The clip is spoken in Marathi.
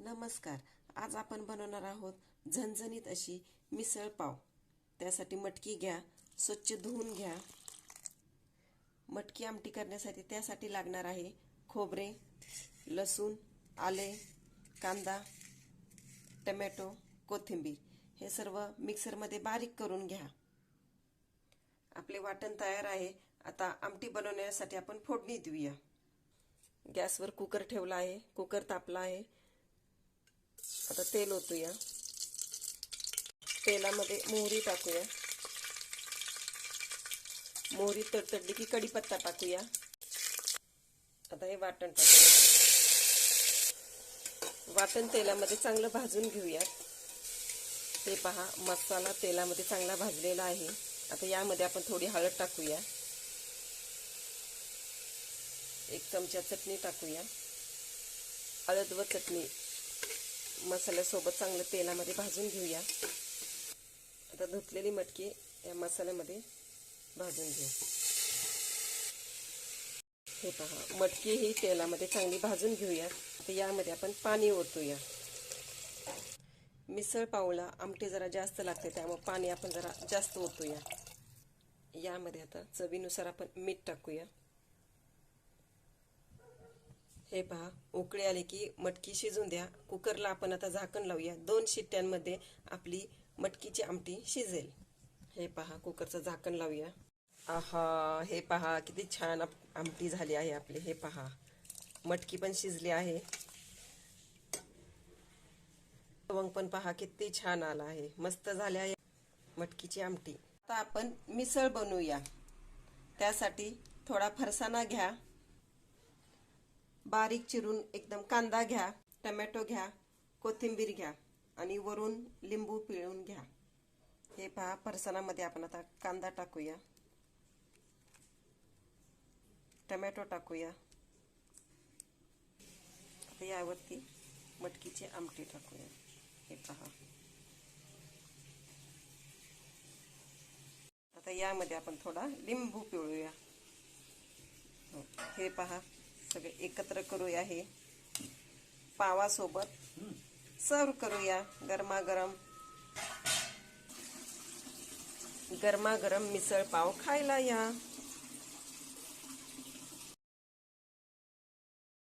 नमस्कार. आज आपण बनवणार आहोत झणझणीत अशी मिसळ पाव. त्यासाठी मटकी घ्या, स्वच्छ धुवून घ्या. मटकी आमटी करण्यासाठी त्यासाठी लागणार आहे खोबरे, लसूण, आले, कांदा, टोमॅटो, कोथिंबीर. हे सर्व मिक्सरमध्ये बारीक करून घ्या. आपले वाटण तयार आहे. आता आमटी बनवण्यासाठी आपण फोडणी देऊया. गॅसवर कुकर ठेवला आहे. कुकर तापला आहे. आता तेल ओतूया. तेलामध्ये मोहरी टाकूया. मोहरी तडतडली की कढीपत्ता टाकूया. आता हे वाटण टाकूया. वाटण तेलामध्ये चांगलं भाजून घेऊया. हे पहा, मसाला तेलामध्ये चांगला भाजलेला आहे. आता यामध्ये आपण थोडी हळद टाकूया. 1 चमचा चटणी टाकूया. हळद व चटणी मसाल्यासोबत चांगलं तेलामध्ये भाजून घेऊया. आता धुतलेली मटकी या मसाल्यामध्ये भाजून घेऊ. हे पहा, मटकी ही तेलामध्ये चांगली भाजून घेऊया. तर यामध्ये आपण पाणी ओतूया. मिसळ पावला आमटी जरा जास्त लागते, त्यामुळे पाणी आपण जरा जास्त ओतूया. यामध्ये आता चवीनुसार आपण मीठ टाकूया. हे पहा, उकळी आली की मटकी शिजून द्या. कुकरला आपण आता झाकण लावूया. 2 शिट्ट्यांमध्ये आपली मटकीची आमटी शिजेल. हे पहा, कुकरचं झाकण लावूया. आहा, हे पहा किती छान आमटी झाली आहे आपली. हे पहा, मटकी पण शिजली आहे. लवंग पण पहा किती छान आला आहे. मस्त झाली आहे मटकीची आमटी. आता आपण मिसळ बनवूया. त्यासाठी थोडा फरसाणा घ्या. बारीक चिरून एकदम कांदा घ्या, टोमॅटो घ्या, कोथिंबीर घ्या आणि वरून लिंबू पिळून घ्या. हे पहा, फरसाणामध्ये आपण आता कांदा टाकूया, टोमॅटो टाकूया. आता यावरती मटकीची आमटी टाकूया. हे पहा, आता यामध्ये आपण थोडा लिंबू पिळूया. हे पहा, सगळे एकत्र करूया. हे पावासोबत सर्व करूया. गरमागरम मिसळ पाव खायला या.